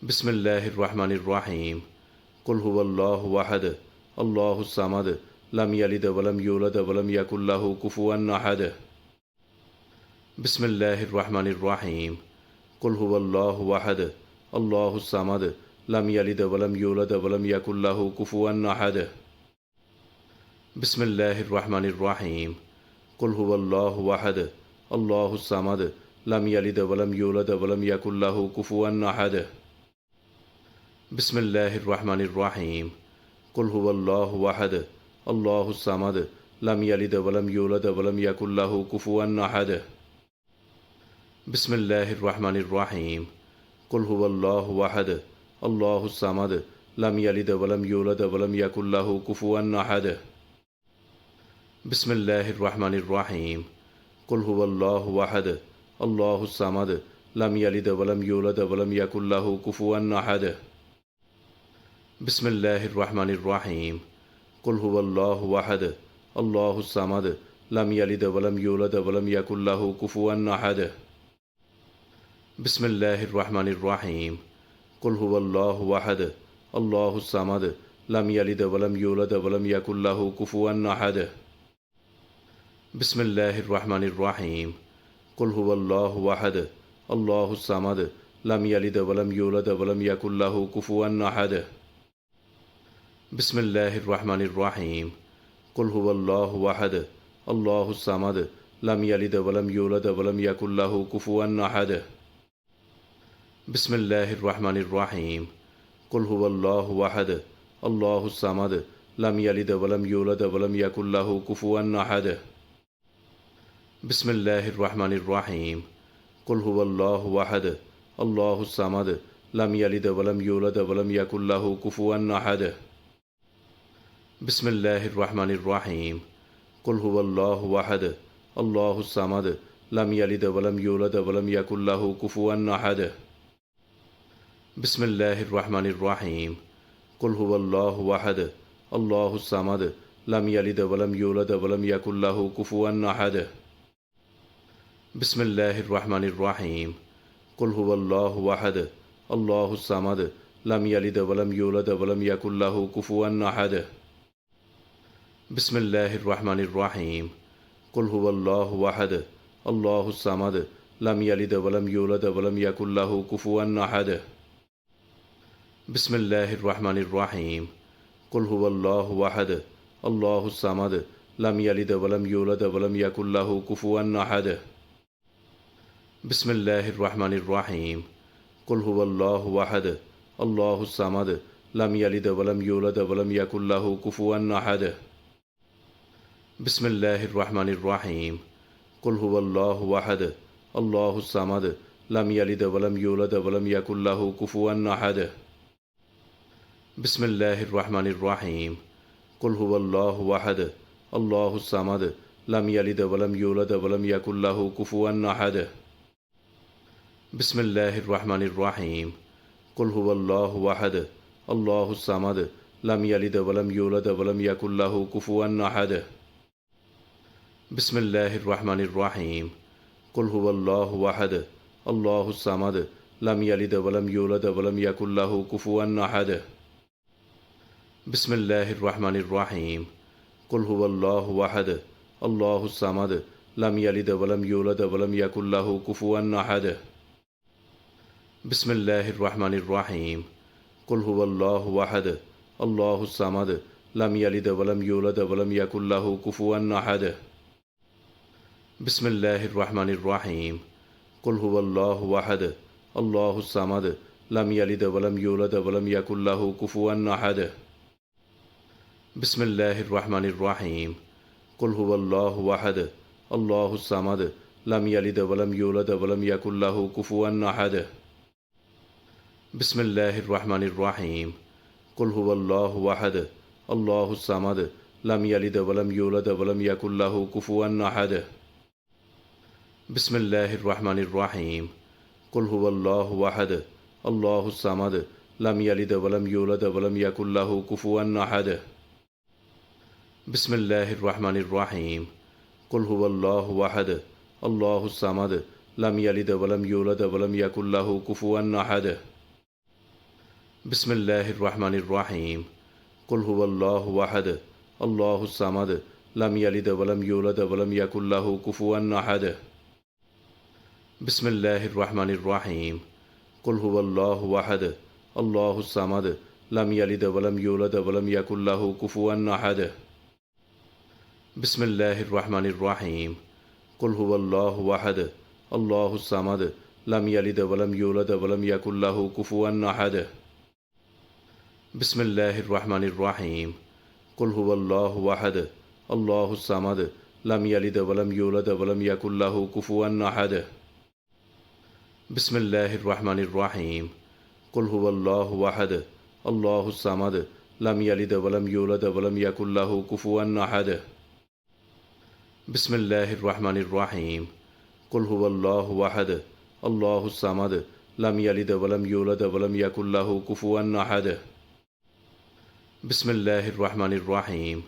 [SPEAKER 1] بسم الله الرحمن الرحيم قل هو الله أحد الله الصمد لم يلد ولم يولد ولم يكن له كفوا أحد بسم الله الرحمن الرحيم قل هو الله أحد الله الصمد لم يلد ولم يولد ولم يكن له كفوا أحد بسم الله الرحمن الرحيم قل هو الله أحد الله الصمد لم يلد ولم يولد ولم يكن له كفوا أحد بسم الله الرحمن الرحيم قل هو الله أحد الله الصمد لم يلد ولم يولد ولم يكن له كفوا أحد بسم الله الرحمن الرحيم قل هو الله أحد الله الصمد لم يلد ولم يولد ولم يكن له كفوا أحد بسم الله الرحمن الرحيم قل هو الله أحد الله الصمد لم يلد ولم يولد ولم يكن له كفوا أحد بسم الله الرحمن الرحيم قل هو الله أحد الله الصمد لم يلد ولم يولد ولم يكن له كفوا أحد بسم الله الرحمن الرحيم قل هو الله أحد الله الصمد لم يلد ولم يولد ولم يكن له كفوا أحد بسم الله الرحمن الرحيم قل هو الله أحد الله الصمد لم يلد ولم يولد ولم يكن له كفوا أحد بسم الله الرحمن الرحيم قل هو الله أحد الله الصمد لم يلد ولم يولد ولم يكن له كفوا أحد بسم الله الرحمن الرحيم قل هو الله أحد الله الصمد لم يلد ولم يولد ولم يكن له كفوا أحد بسم الله الرحمن الرحيم قل هو الله أحد الله الصمد لم يلد ولم يولد ولم يكن له كفوا أحد بسم الله الرحمن الرحيم قل هو الله أحد الله الصمد لم يلد ولم يولد ولم يكن له كفوا أحد بسم الله الرحمن الرحيم قل هو الله أحد الله الصمد لم يلد ولم يولد ولم يكن له كفوا أحد بسم الله الرحمن الرحيم قل هو الله أحد الله الصمد لم يلد ولم يولد ولم يكن له كفوا أحد بسم الله الرحمن الرحيم قل هو الله أحد الله الصمد لم يلد ولم يولد ولم يكن له كفوا أحد بسم الله الرحمن الرحيم قل هو الله أحد الله الصمد لم يلد ولم يولد ولم يكن له كفوا أحد بسم الله الرحمن الرحيم قل هو الله أحد الله الصمد لم يلد ولم يولد ولم يكن له كفوا أحد بسم الله الرحمن الرحيم قل هو الله أحد الله الصمد لم يلد ولم يولد ولم يكن له كفوا أحد بسم الله الرحمن الرحيم قل هو الله أحد الله الصمد لم يلد ولم يولد ولم يكن له كفوا أحد بسم الله الرحمن الرحيم قل هو الله أحد الله الصمد لم يلد ولم يولد ولم يكن له كفوا أحد بسم الله الرحمن الرحيم قل هو الله أحد الله الصمد لم يلد ولم يولد ولم يكن له كفوا أحد بسم الله الرحمن الرحيم قل هو الله أحد الله الصمد لم يلد ولم يولد ولم يكن له كفوا أحد بسم الله الرحمن الرحيم قل هو الله أحد الله الصمد لم يلد ولم يولد ولم يكن له كفوا أحد بسم الله الرحمن الرحيم قل هو الله أحد الله الصمد لم يلد ولم يولد ولم يكن له كفوا أحد بسم الله الرحمن الرحيم قل هو الله أحد الله الصمد لم يلد ولم يولد ولم يكن له كفوا أحد بسم الله الرحمن الرحيم قل هو الله أحد الله الصمد لم يلد ولم يولد ولم يكن له كفوا أحد بسم الله الرحمن الرحيم قل هو الله أحد الله الصمد لم يلد ولم يولد ولم يكن له كفوا أحد بسم الله الرحمن الرحيم قل هو الله أحد الله الصمد لم يلد ولم يولد ولم يكن له كفوا أحد بسم الله الرحمن الرحيم قل هو الله أحد الله الصمد لم يلد ولم يولد ولم يكن له كفوا أحد بسم الله الرحمن الرحيم قل هو الله أحد الله الصمد لم يلد ولم يولد ولم يكن له كفوا أحد بسم الله الرحمن الرحيم قل هو الله أحد الله الصمد لم يلد ولم يولد ولم يكن له كفوا أحد بسم الله الرحمن الرحيم قل هو الله أحد الله الصمد لم يلد ولم يولد ولم يكن له كفوا أحد بسم الله الرحمن الرحيم قل هو الله أحد الله الصمد لم يلد ولم يولد ولم يكن له كفوا أحد بسم الله الرحمن الرحيم قل هو الله أحد الله الصمد لم يلد ولم يولد ولم يكن له كفوا أحد بسم الله الرحمن الرحيم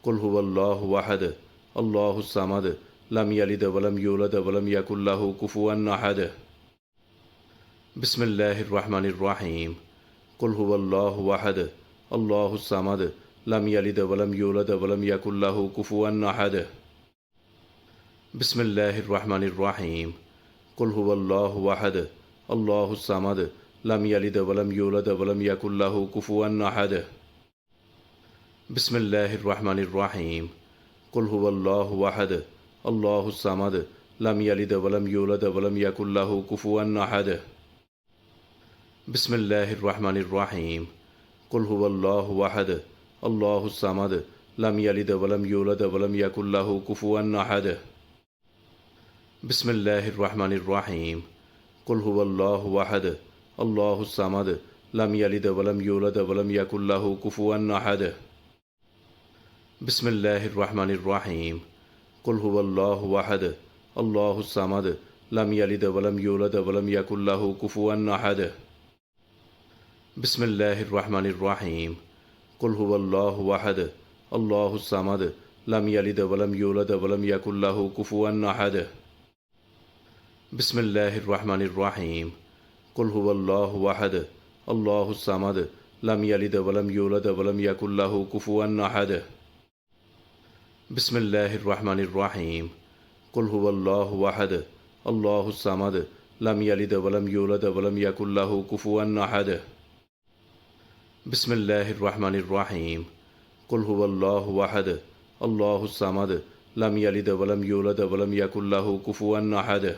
[SPEAKER 1] قل هو الله أحد الله الصمد لم يلد ولم يولد ولم يكن له كفوا أحد بسم الله الرحمن الرحيم قل هو الله أحد الله الصمد لم يلد ولم يولد ولم يكن له كفوا أحد بسم الله الرحمن الرحيم قل هو الله أحد الله الصمد لم يلد ولم يولد ولم يكن له كفوا أحد بسم الله الرحمن الرحيم قل هو الله أحد الله الصمد لم يلد ولم يولد ولم يكن له كفوا أحد بسم الله الرحمن الرحيم قل هو الله أحد الله الصمد لم يلد ولم يولد ولم يكن له كفوا أحد بسم الله الرحمن الرحيم قل هو الله أحد الله الصمد لم يلد ولم يولد ولم يكن له كفوا أحد بسم الله الرحمن الرحيم قل هو الله أحد الله الصمد لم يلد ولم يولد ولم يكن له كفوا أحد بسم الله الرحمن الرحيم قل هو الله أحد الله الصمد لم يلد ولم يولد ولم يكن له كفوا أحد بسم الله الرحمن الرحيم قل هو الله أحد الله الصمد لم يلد ولم يولد ولم يكن له كفوا أحد بسم الله الرحمن الرحيم قل هو الله أحد الله الصمد لم يلد ولم يولد ولم يكن له كفوا أحد بسم الله الرحمن الرحيم قل هو الله أحد الله الصمد لم يلد ولم يولد ولم يكن له كفوا أحد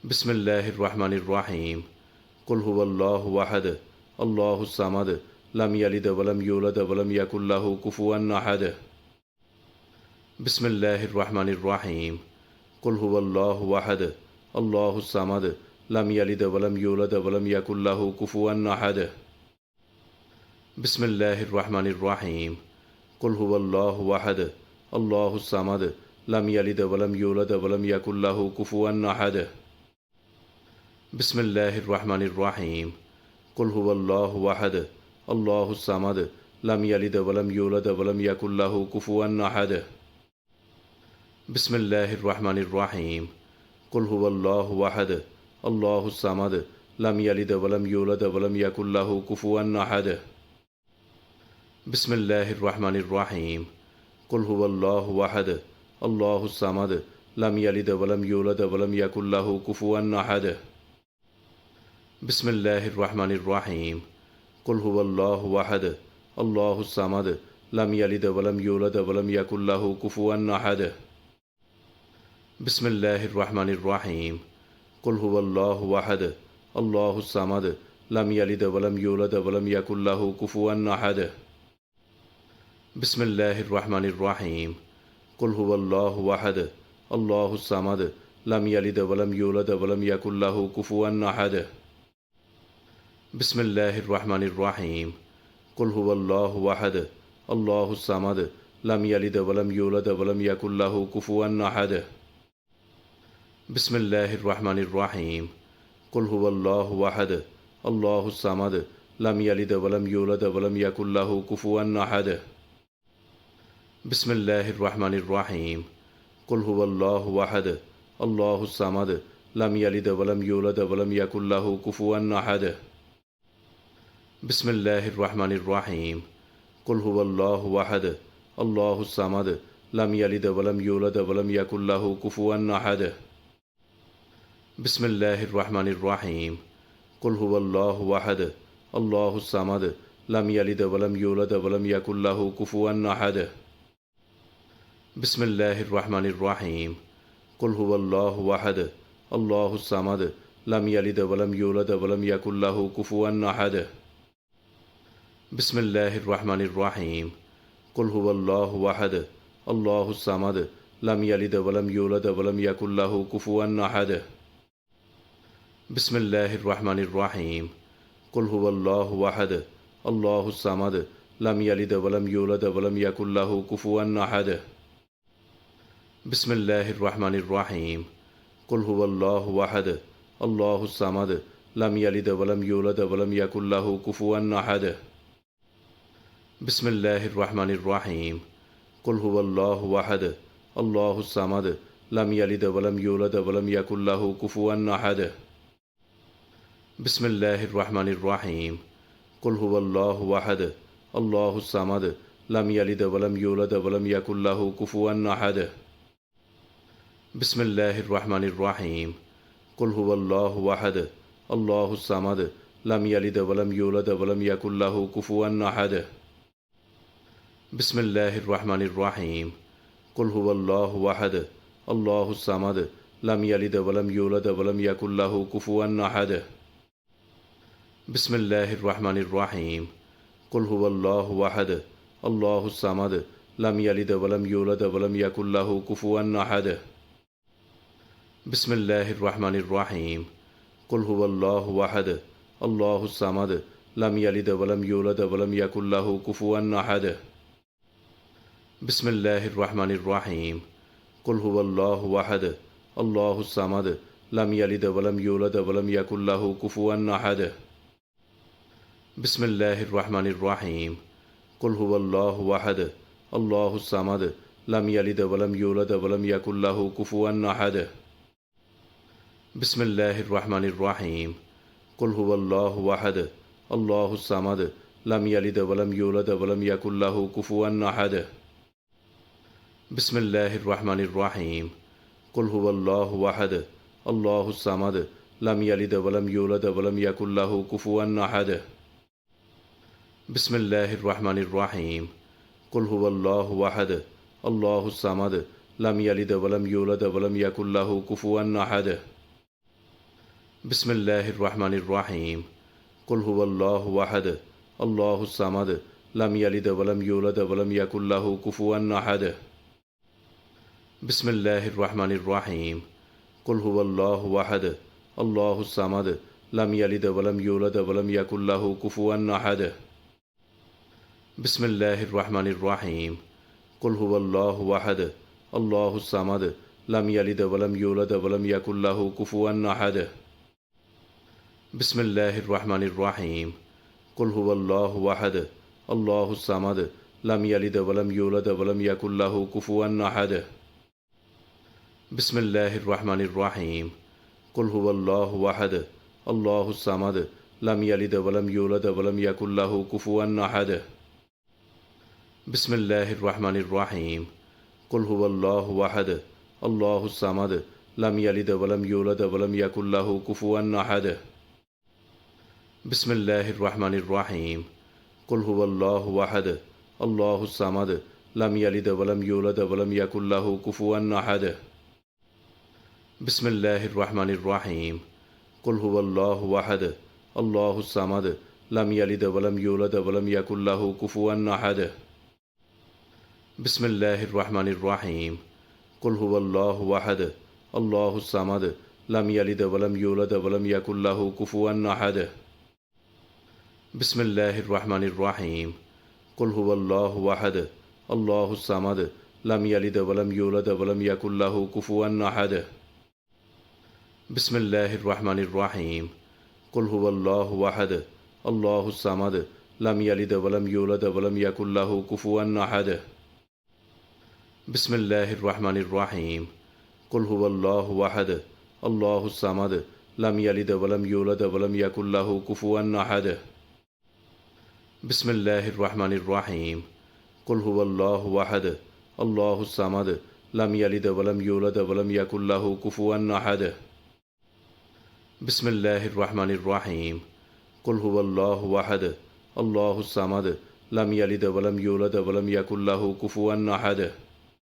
[SPEAKER 1] بسم الله الرحمن الرحيم قل هو الله أحد الله الصمد لم يلد ولم يولد ولم يكن له كفوا أحد بسم الله الرحمن الرحيم قل هو الله أحد الله الصمد لم يلد ولم يولد ولم يكن له كفوا أحد بسم الله الرحمن الرحيم قل هو الله أحد الله الصمد لم يلد ولم يولد ولم يكن له كفوا أحد بسم الله الرحمن الرحيم قل هو الله أحد الله الصمد لم يلد ولم يولد ولم يكن له كفوا أحد بسم الله الرحمن الرحيم قل هو الله أحد الله الصمد لم يلد ولم يولد ولم يكن له كفوا أحد بسم الله الرحمن الرحيم قل هو الله أحد الله الصمد لم يلد ولم يولد ولم يكن له كفوا أحد بسم الله الرحمن الرحيم قل هو الله أحد الله الصمد لم يلد ولم يولد ولم يكن له كفوا أحد بسم الله الرحمن الرحيم قل هو الله أحد الله الصمد لم يلد ولم يولد ولم يكن له كفوا أحد بسم الله الرحمن الرحيم قل هو الله أحد الله الصمد لم يلد ولم يولد ولم يكن له كفوا أحد بسم الله الرحمن الرحيم قل هو الله أحد الله الصمد لم يلد ولم يولد ولم يكن له كفوا أحد بسم الله الرحمن الرحيم قل هو الله أحد الله الصمد لم يلد ولم يولد ولم يكن له كفوا أحد بسم الله الرحمن الرحيم قل هو الله أحد الله الصمد لم يلد ولم يولد ولم يكن له كفوا أحد بسم الله الرحمن الرحيم قل هو الله أحد الله الصمد لم يلد ولم يولد ولم يكن له كفوا أحد بسم الله الرحمن الرحيم قل هو الله أحد الله الصمد لم يلد ولم يولد ولم يكن له كفوا أحد بسم الله الرحمن الرحيم قل هو الله أحد الله الصمد لم يلد ولم يولد ولم يكن له كفوا أحد بسم الله الرحمن الرحيم قل هو الله أحد الله الصمد لم يلد ولم يولد ولم يكن له كفوا أحد بسم الله الرحمن الرحيم قل هو الله أحد الله الصمد لم يلد ولم يولد ولم يكن له كفوا أحد بسم الله الرحمن الرحيم قل هو الله أحد الله الصمد لم يلد ولم يولد ولم يكن له كفوا أحد بسم الله الرحمن الرحيم قل هو الله أحد الله الصمد لم يلد ولم يولد ولم يكن له كفوا أحد بسم الله الرحمن الرحيم قل هو الله أحد الله الصمد لم يلد ولم يولد ولم يكن له كفوا أحد بسم الله الرحمن الرحيم قل هو الله أحد الله الصمد لم يلد ولم يولد ولم يكن له كفوا أحد بسم الله الرحمن الرحيم قل هو الله أحد الله الصمد لم يلد ولم يولد ولم يكن له كفوا أحد بسم الله الرحمن الرحيم قل هو الله أحد الله الصمد لم يلد ولم يولد ولم يكن له كفوا أحد بسم الله الرحمن الرحيم قل هو الله أحد الله الصمد لم يلد ولم يولد ولم يكن له كفوا أحد بسم الله الرحمن الرحيم قل هو الله أحد الله الصمد لم يلد ولم يولد ولم يكن له كفوا أحد بسم الله الرحمن الرحيم قل هو الله أحد الله الصمد لم يلد ولم يولد ولم يكن له كفوا أحد بسم الله الرحمن الرحيم قل هو الله أحد الله الصمد لم يلد ولم يولد ولم يكن له كفوا أحد بسم الله الرحمن الرحيم قل هو الله أحد الله الصمد لم يلد ولم يولد ولم يكن له كفوا أحد بسم الله الرحمن الرحيم قل هو الله أحد الله الصمد لم يلد ولم يولد ولم يكن له كفوا أحد بسم الله الرحمن الرحيم قل هو الله أحد الله الصمد لم يلد ولم يولد ولم يكن له كفوا أحد بسم الله الرحمن الرحيم قل هو الله أحد الله الصمد لم يلد ولم يولد ولم يكن له كفوا أحد بسم الله الرحمن الرحيم قل هو الله أحد الله الصمد لم يلد ولم يولد ولم يكن له كفوا أحد بسم الله الرحمن الرحيم قل هو الله أحد الله الصمد لم يلد ولم يولد ولم يكن له كفوا أحد بسم الله الرحمن الرحيم قل هو الله أحد الله الصمد لم يلد ولم يولد ولم يكن له كفوا أحد بسم الله الرحمن الرحيم قل هو الله أحد الله الصمد لم يلد ولم يولد ولم يكن له كفوا أحد بسم الله الرحمن الرحيم قل هو الله أحد الله الصمد لم يلد ولم يولد ولم يكن له كفوا أحد بسم الله الرحمن الرحيم قل هو الله أحد الله الصمد لم يلد ولم يولد ولم يكن له كفوا أحد بسم الله الرحمن الرحيم قل هو الله أحد الله الصمد لم يلد ولم يولد ولم يكن له كفوا أحد بسم الله الرحمن الرحيم قل هو الله أحد الله الصمد لم يلد ولم يولد ولم يكن له كفوا أحد بسم الله الرحمن الرحيم قل هو الله أحد الله الصمد لم يلد ولم يولد ولم يكن له كفوا أحد بسم الله الرحمن الرحيم قل هو الله أحد الله الصمد لم يلد ولم يولد ولم يكن له كفوا أحد بسم الله الرحمن الرحيم قل هو الله أحد الله الصمد لم يلد ولم يولد ولم يكن له كفوا أحد بسم الله الرحمن الرحيم قل هو الله أحد الله الصمد لم يلد ولم يولد ولم يكن له كفوا أحد